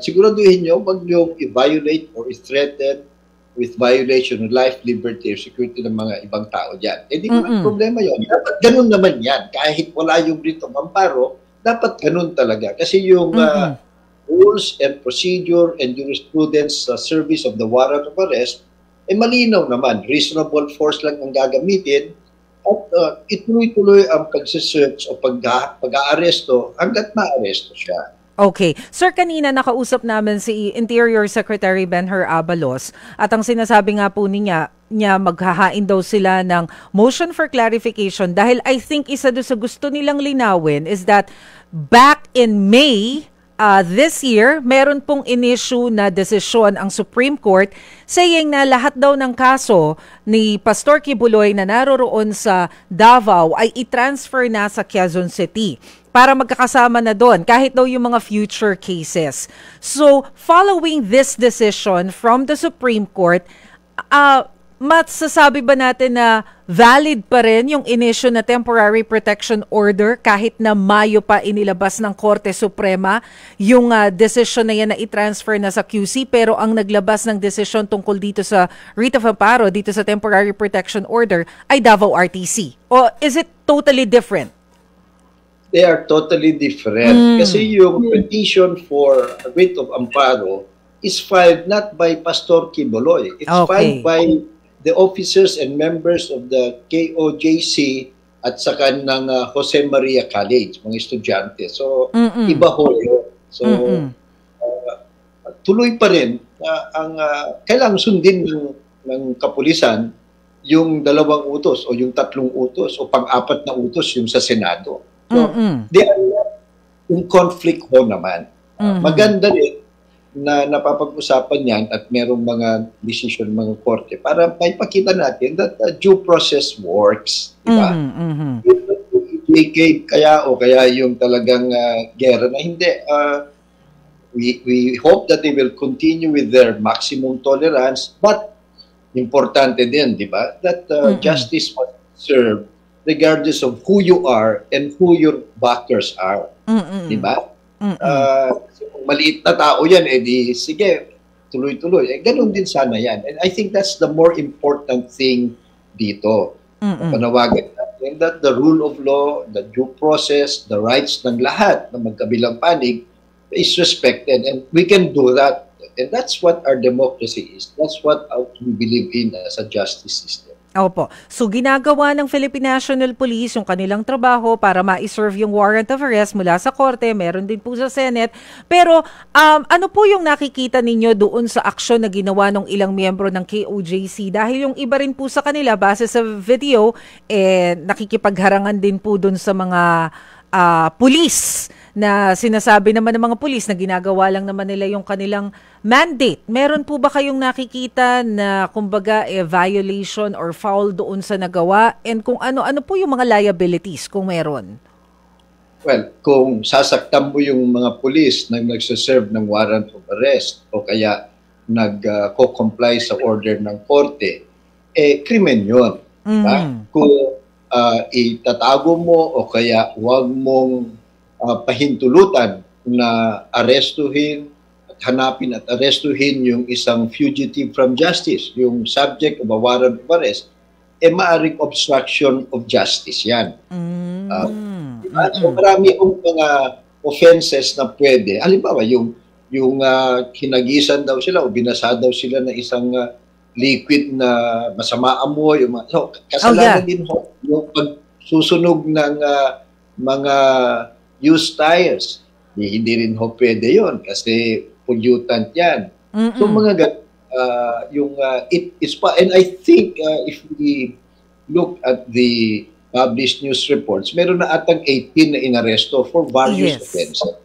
siguraduhin nyo, wag nyo i-violate or i-threaten with violation of life, liberty, or security ng mga ibang tao dyan. Di naman problema yun. Dapat ganun naman yan. Kahit wala yung writ of amparo, dapat ganun talaga. Kasi yung rules and procedure and jurisprudence sa service of the warrant of arrest, malinaw naman. Reasonable force lang ang gagamitin at ituloy-tuloy ang pag-search o pag-aaresto hanggat ma-aresto siya. Okay. Sir, kanina nakausap namin si Interior Secretary Benher Abalos at ang sinasabi nga po niya maghahain daw sila ng motion for clarification dahil I think isa doon sa gusto nilang linawin is that back in May this year, meron pong in-issue na desisyon ang Supreme Court saying na lahat daw ng kaso ni Pastor Kibuloy na naroroon sa Davao ay i-transfer na sa Quezon City para magkakasama na doon, kahit daw yung mga future cases. So, following this decision from the Supreme Court, masasabi ba natin na valid pa rin yung in-issue na temporary protection order kahit na Mayo pa inilabas ng Korte Suprema yung decision na yan na i-transfer na sa QC, pero ang naglabas ng decision tungkol dito sa writ of amparo, dito sa temporary protection order, ay Davao RTC? O is it totally different? They are totally different. Kasi yung petition for a writ of amparo is filed not by Pastor Kibuloy. It's filed by the officers and members of the KOJC at saka ng Jose Maria College, mga estudyante. So, iba ho yun. So, tuloy pa rin ang kailangang sundin ng kapulisan yung dalawang utos o yung tatlong utos o pang-apat na utos yung sa Senado. So, they are not in conflict ho naman. Maganda rin na napapag-usapan yan at merong mga decision mga korte para maipakita natin that due process works. Diba? Kaya yung talagang gera na hindi. We hope that they will continue with their maximum tolerance, but importante din, di ba? That justice must serve regardless of who you are and who your backers are. Di ba? Kasi kung maliit na tao yan, di sige, tuloy-tuloy. Ganun din sana yan. And I think that's the more important thing dito. Panawagan natin that the rule of law, the due process, the rights ng lahat na magkabilang panig is respected. And we can do that. And that's what our democracy is. That's what we believe in as a justice system. Opo. So ginagawa ng Philippine National Police yung kanilang trabaho para ma-serve yung warrant of arrest mula sa korte, meron din po sa Senate. Pero ano po yung nakikita ninyo doon sa aksyon na ginawa ng ilang miyembro ng KOJC? Dahil yung iba rin po sa kanila, base sa video, nakikipagharangan din po doon sa mga pulis na sinasabi naman ng mga pulis na ginagawa lang naman nila yung kanilang mandate. Meron po ba kayong nakikita na kumbaga violation or foul doon sa nagawa? And kung ano po yung mga liabilities kung meron? Well, kung sasaktan mo yung mga pulis na nagsaserve ng warrant of arrest o kaya nag-comply sa order ng korte, krimen yun. Kung itatago mo o kaya huwag mong pahintulutan na arestuhin at hanapin at arestuhin yung isang fugitive from justice, yung subject of a warrant of arrest, maaring obstruction of justice yan. So marami yung mga offenses na pwede. Halimbawa, yung kinagisan daw sila o binasa daw sila ng isang liquid na masama amoy. So, kasalanan din ho yung pagsusunog ng mga used tires. Hindi rin ho pwede yun kasi pollutant yan. So mga and I think if we look at the published news reports, meron na atang 18 na inaresto for various offenses.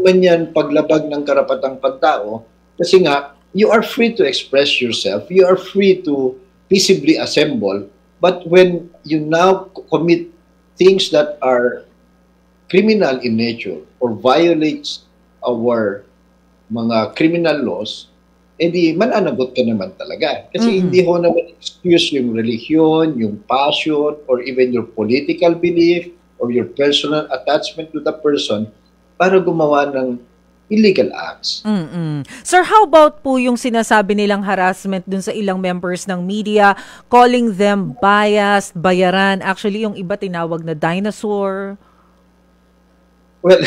Man yan paglabag ng karapatang pagtao kasi nga, you are free to express yourself, you are free to peaceably assemble, but when you now commit things that are criminal in nature or violates our mga criminal laws, edi mananagot ka naman talaga. Kasi hindi ho naman excuse yung religion, yung passion, or even your political belief, or your personal attachment to the person para gumawa ng illegal acts. Sir, how about po yung sinasabi nilang harassment dun sa ilang members ng media, calling them biased, bayaran, actually yung iba tinawag na dinosaur? Well,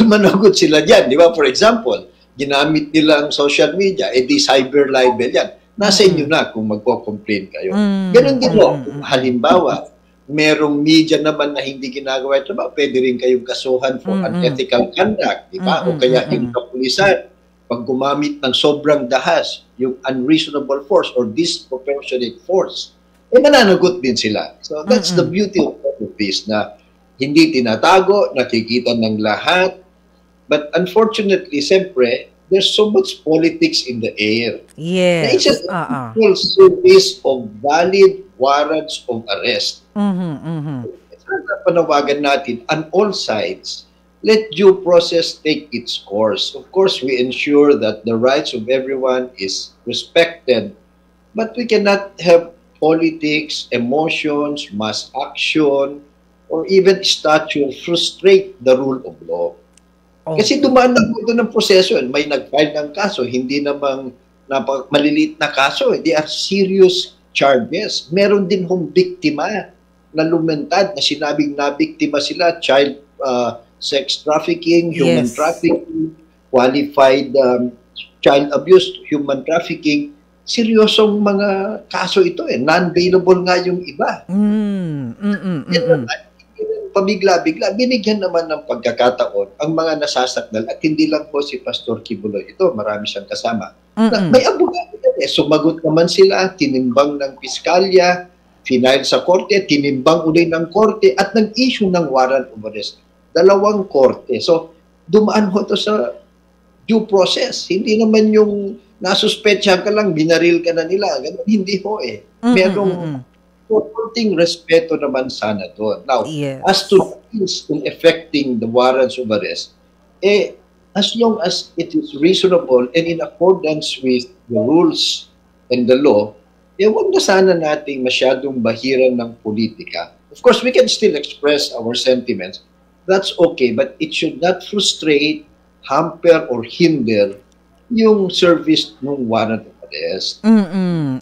managot sila dyan, di ba? For example, ginamit nila ang social media, di cyber libel yan. Nasa inyo na kung magpo-complain kayo. Ganun din mo. Halimbawa, merong media naman na hindi ginagawa ito ba, pwede rin kayong kasuhan for unethical conduct, di ba? O kaya yung kapulisan, pag gumamit ng sobrang dahas, yung unreasonable force or disproportionate force, mananagot din sila. So that's the beauty of this, na hindi tinatago, nakikita ng lahat. But unfortunately, siyempre, there's so much politics in the air. Yes. It's just a full service of valid warrants of arrest. Panawagan natin on all sides, let due process take its course. Of course, we ensure that the rights of everyone is respected, but we cannot have politics, emotions, mass action, or even statute frustrate the rule of law. Kasi dumaan na po ito ng proseso. May nag-file ng kaso, hindi namang maliliit na kaso. They are serious charges. Meron din hong biktima na lumentad, na sinabing nabiktima sila, child sex trafficking, human trafficking, qualified child abuse, human trafficking. Seryosong mga kaso ito non-bailable nga yung iba. Pabigla-bigla, binigyan naman ng pagkakataon ang mga nasasakdal at hindi lang po si Pastor Kibuloy. Ito, marami siyang kasama. May abogado yan Sumagot naman sila, tinimbang ng piskalya, final sa korte, tinimbang uli ng korte at nag-issue ng warrant of arrest. 2 korte. So, dumaan ho to sa due process. Hindi naman yung nasuspetsya ka lang, binaril ka na nila. Ganun, hindi ho Merong konting respeto naman sana doon. Now, as to things in effecting the warrants of arrest, as long as it is reasonable and in accordance with the rules and the law, huwag na sana nating masyadong bahiran ng politika. Of course, we can still express our sentiments. That's okay, but it should not frustrate, hamper, or hinder yung service ng warrant of arrest.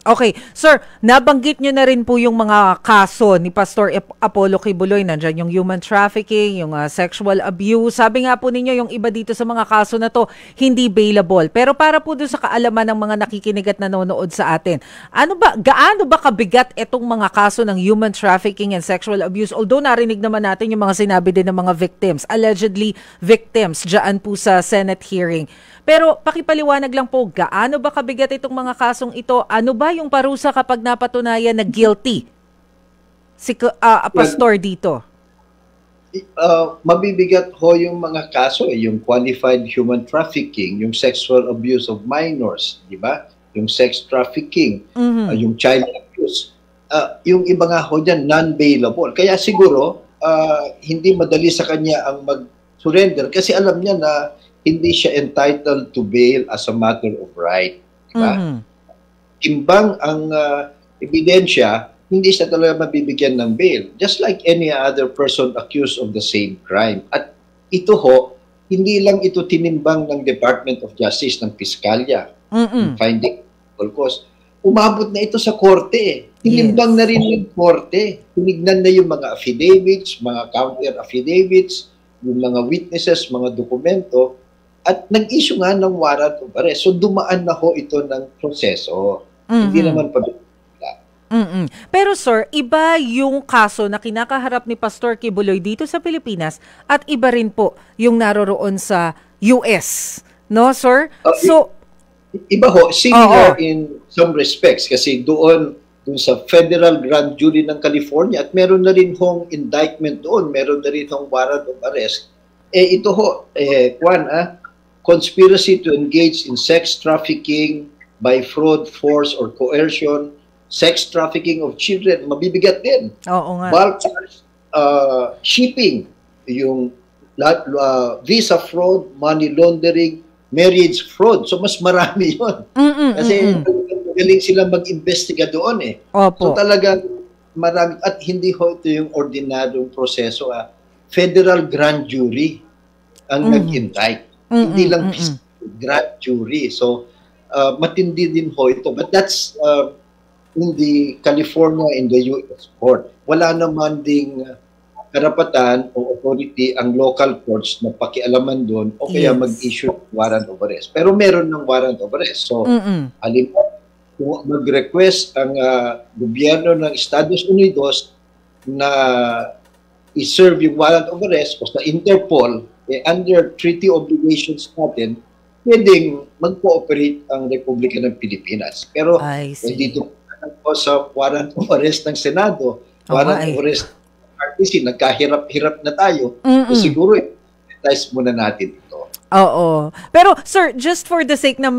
Okay. Sir, nabanggit nyo na rin po yung mga kaso ni Pastor Apollo Kibuloy. Nandyan yung human trafficking, yung sexual abuse. Sabi nga po ninyo, yung iba dito sa mga kaso na to, hindi bailable. Pero para po doon sa kaalaman ng mga nakikinig at nanonood sa atin, gaano ba kabigat itong mga kaso ng human trafficking and sexual abuse? Although narinig naman natin yung mga sinabi din ng mga victims, allegedly victims, dyan po sa Senate hearing. Pero pakipaliwanag lang po, gaano ba kabigat itong mga kasong ito? Ano ba yung parusa kapag napatunayan na guilty si pastor dito? Mabibigat ho yung mga kaso, yung qualified human trafficking, yung sexual abuse of minors, di ba? Yung sex trafficking, yung child abuse. Yung iba nga ho dyan, non-bailable. Kaya siguro, hindi madali sa kanya ang mag-surrender kasi alam niya na hindi siya entitled to bail as a matter of right. Diba? Timbang ang ebidensya, hindi siya talaga mabibigyan ng bail. Just like any other person accused of the same crime. At ito ho, hindi lang ito tinimbang ng Department of Justice, ng Piskalya. Finding cause. Umabot na ito sa korte. Tinimbang na rin ng korte. Tinignan na yung mga affidavits, mga counter affidavits, yung mga witnesses, mga dokumento, at nag-issue nga ng warrant of arrest. So, dumaan na ho ito ng proseso. Hindi naman pabigla. Pero sir, iba yung kaso na kinakaharap ni Pastor Kibuloy dito sa Pilipinas at iba rin po yung naroroon sa US. No, sir? Iba ho, similar in some respects kasi doon sa federal grand jury ng California at meron na rin hong indictment doon, meron na rin hong warrant of arrest. Ito ho, conspiracy to engage in sex trafficking by fraud, force, or coercion, sex trafficking of children, mabibigat din. Oo nga. Bulk shipping, yung visa fraud, money laundering, marriage fraud. So, mas marami yun. Kasi galing sila mag-investiga doon eh. Opo. So, talagang marami. At hindi ho ito yung ordinaryong proseso. Federal grand jury ang nag-indict. Hindi lang grand jury. So, matindi din ho ito. But that's in the California, in the U.S. court. Wala naman ding karapatan o authority ang local courts na pakialaman doon o kaya mag-issue warrant of arrest. Pero meron ng warrant of arrest. So, halimbawa, kung mag-request ang gobyerno ng Estados Unidos na i-serve yung warrant of arrest o sa Interpol, under treaty obligations natin, pwedeng mag-cooperate ang Republika ng Pilipinas. Pero dito po sa warrant of arrest ng Senado, warrant of arrest ng RTC, nagkahirap-hirap na tayo, siguro i-test muna natin ito. Oo. Pero sir, just for the sake na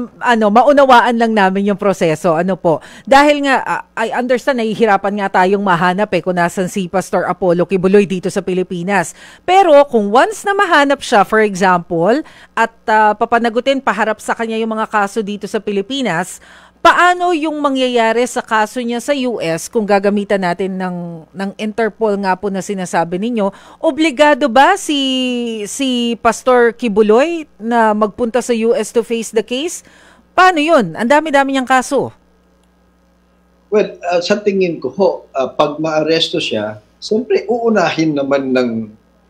maunawaan lang namin yung proseso, dahil nga I understand nahihirapan nga tayong mahanap kung nasan si Pastor Apollo Kibuloy dito sa Pilipinas. Pero kung once na mahanap siya, for example, at papanagutin paharap sa kanya yung mga kaso dito sa Pilipinas, paano yung mangyayari sa kaso niya sa US kung gagamitan natin ng Interpol nga po na sinasabi ninyo? Obligado ba si Pastor Kibuloy na magpunta sa US to face the case? Paano yun? Ang dami-dami niyang kaso. Well, sa tingin ko ho, pag maaresto siya, siyempre uunahin naman ng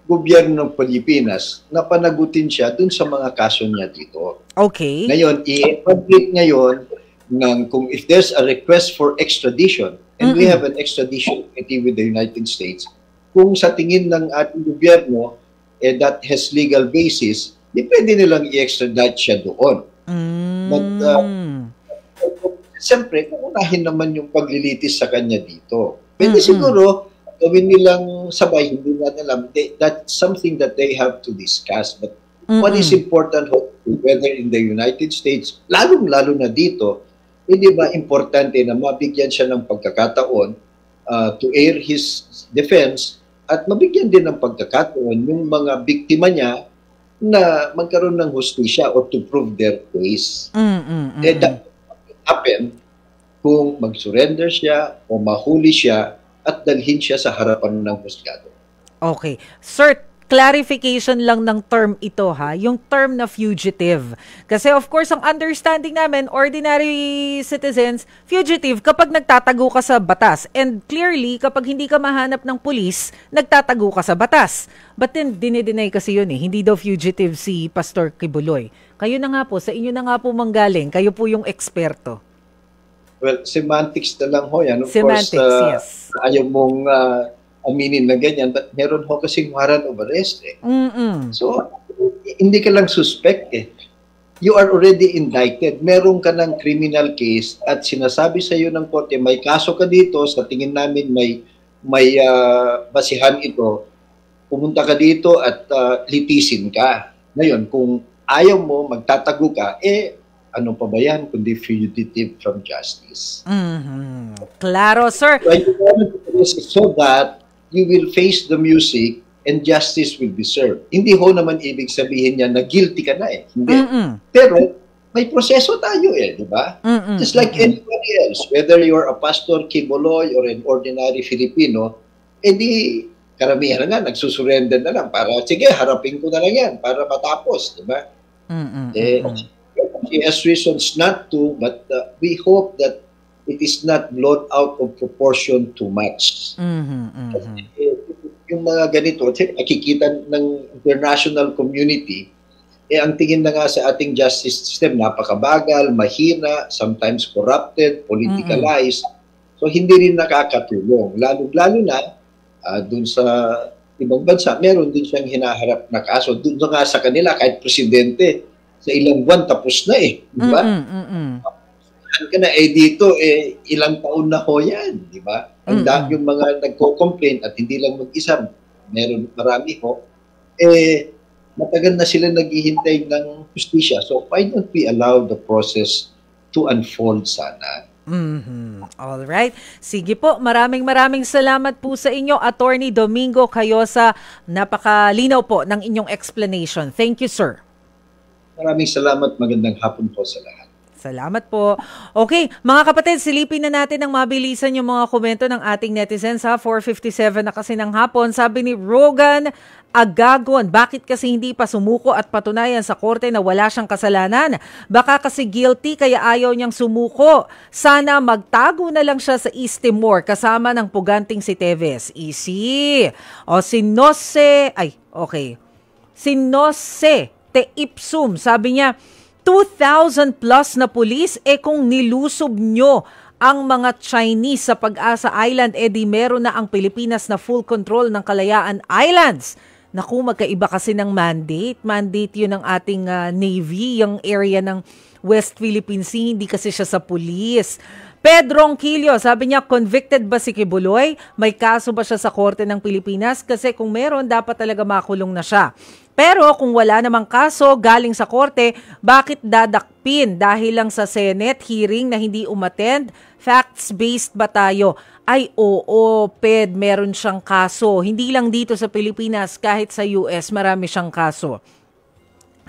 gobyerno ng Pilipinas na panagutin siya dun sa mga kaso niya dito. Okay. Ngayon, i-evaluate ngayon kung if there's a request for extradition, and we have an extradition treaty with the United States, kung sa tingin ng ating gobyerno, that has legal basis, di pwede nilang i-extradite siya doon. But, siyempre, unahin naman yung paglilitis sa kanya dito. Pwede siguro, gawin nilang sabay, hindi natin alam. That's something that they have to discuss. But what is important, whether in the United States, lalong-lalo na dito, hindi ba importante na mabigyan siya ng pagkakataon to air his defense at mabigyan din ng pagkakataon yung mga biktima niya na magkaroon ng hustisya or to prove their case. happen kung mag-surrender siya o mahuli siya at dalhin siya sa harapan ng husgado. Okay. Sir, clarification lang ng term ito ha, yung term na fugitive. Kasi of course, ang understanding namin, ordinary citizens, fugitive kapag nagtatago ka sa batas. And clearly, kapag hindi ka mahanap ng pulis, nagtatago ka sa batas. But then, dinideny kasi yun eh. Hindi daw fugitive si Pastor Kibuloy. Kayo na nga po, sa inyo na nga po manggaling. Kayo po yung eksperto. Well, semantics na lang ho yan. Of Semantics, course, yes. ayaw mong aminin na ganyan, but meron ho kasing warrant of arrest eh. So, hindi ka lang suspect eh. You are already indicted. Meron ka ng criminal case at sinasabi sa iyo ng korte, may kaso ka dito, sa tingin namin may basihan ito, pumunta ka dito at litisin ka. Ngayon, kung ayaw mo, magtatago ka, ano pa ba yan kundi fugitive from justice? Klaro, sir. So that you will face the music and justice will be served. Hindi ho naman ibig sabihin niya na guilty ka na eh. Hindi. Pero may proseso tayo eh, di ba? Just like anybody else, whether you're a Pastor Kibuloy or an ordinary Filipino, di karamihan na nga, nagsusurrender na lang para, sige, harapin ko na lang yan para matapos, di ba? He has reasons not to, but we hope that it is not blown out of proportion too much. Yung mga ganito, nakikita ng international community, ang tingin na nga sa ating justice system, napakabagal, mahina, sometimes corrupted, politicalized. So, hindi rin nakakatulong. Lalo na, dun sa ibang bansa, meron din siyang hinaharap na kaso. Dun nga sa kanila, kahit presidente, sa ilang buwan tapos na eh, di ba? Ka na dito ilang taon na ho yan, di ba? Ang dami yung mga nagko-complain at hindi lang mag-isa, marami ho, matagal na sila naghihintay ng justisya. So why don't we allow the process to unfold sana? All right. Sige po, maraming salamat po sa inyo, Attorney Domingo Cayosa. Napakalinaw po ng inyong explanation. Thank you, sir. Maraming salamat. Magandang hapon po sa lahat. Salamat po. Okay, mga kapatid, silipin na natin ng mabilisan yung mga komento ng ating netizens ha. 4:57 na kasi ng hapon. Sabi ni Rogan Agagon, bakit kasi hindi pa sumuko at patunayan sa korte na wala siyang kasalanan? Baka kasi guilty kaya ayaw niyang sumuko. Sana magtago na lang siya sa East Timor kasama ng puganting si Teves. Easy. O si Nose, si Nose Te Ipsum, sabi niya, 2,000 plus na pulis, kung nilusob nyo ang mga Chinese sa Pag-asa Island, di meron na ang Pilipinas na full control ng Kalayaan Islands. Naku, magkaiba kasi ng mandate. Mandate yun ng ating Navy, yung area ng West Philippine Sea, hindi kasi siya sa pulis. Pedrong Quillo, sabi niya, convicted ba si Kibuloy? May kaso ba siya sa Korte ng Pilipinas? Kasi kung meron, dapat talaga makulong na siya. Pero kung wala namang kaso galing sa korte, bakit dadakpin? Dahil lang sa Senate hearing na hindi umattend? Facts-based ba tayo? Ay oo, Ped, meron siyang kaso. Hindi lang dito sa Pilipinas, kahit sa US, marami siyang kaso.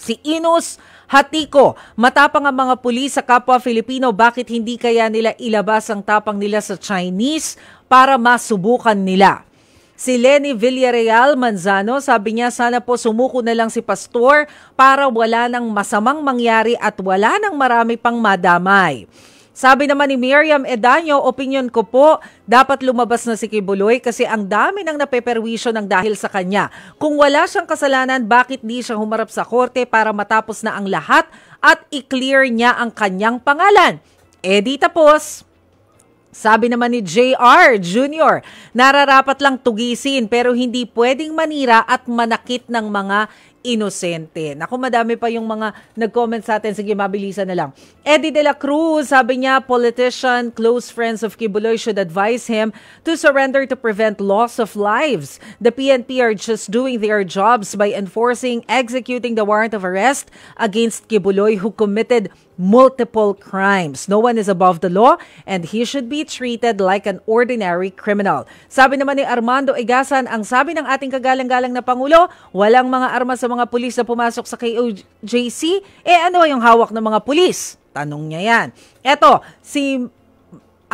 Si Inos Hatiko, matapang ang mga pulis sa kapwa Filipino, bakit hindi kaya nila ilabas ang tapang nila sa Chinese para masubukan nila? Si Lenny Villarreal Manzano, sabi niya, sana po sumuko na lang si Pastor para wala nang masamang mangyari at wala nang marami pang madamay. Sabi naman ni Miriam Edanyo, opinion ko po, dapat lumabas na si Kibuloy kasi ang dami nang napeperwisyo ng dahil sa kanya. Kung wala siyang kasalanan, bakit di siya humarap sa korte para matapos na ang lahat at i-clear niya ang kanyang pangalan? Di tapos. Sabi naman ni JR Jr., nararapat lang tugisin pero hindi pwedeng manira at manakit ng mga inosente. Naku, madami pa yung mga nag-comment sa atin. Sige, mabilisan na lang. Eddie De La Cruz, sabi niya, politician, close friends of Kibuloy should advise him to surrender to prevent loss of lives. The PNP are just doing their jobs by executing the warrant of arrest against Kibuloy who committed multiple crimes. No one is above the law and he should be treated like an ordinary criminal. Sabi naman ni Armando Igasan, ang sabi ng ating kagalang-galang na Pangulo, walang mga armas sa mga pulis na pumasok sa KOJC, ano yung hawak ng mga pulis? Tanong niya yan. Eto,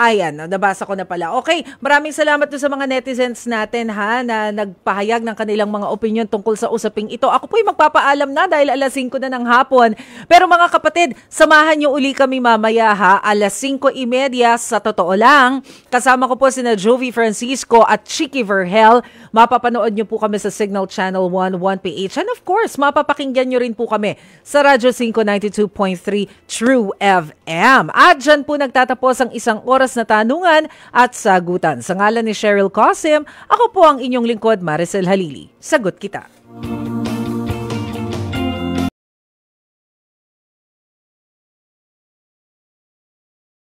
ayan, nabasa ko na pala. Okay, maraming salamat doon sa mga netizens natin na nagpahayag ng kanilang mga opinion tungkol sa usaping ito. Ako po'y magpapaalam na dahil alas 5 na ng hapon. Pero mga kapatid, samahan niyo uli kami mamaya alas 5:30 sa totoo lang. Kasama ko po sina Jovi Francisco at Chicky Verhel. Mapapanood niyo po kami sa Signal Channel 1PH. And of course, mapapakinggan niyo rin po kami sa Radyo 592.3 True FM. At dyan po nagtatapos ang isang oras na tanungan at sagutan. Sa ngalan ni Cheryl Cosim, ako po ang inyong lingkod, Maricel Halili. Sagot kita.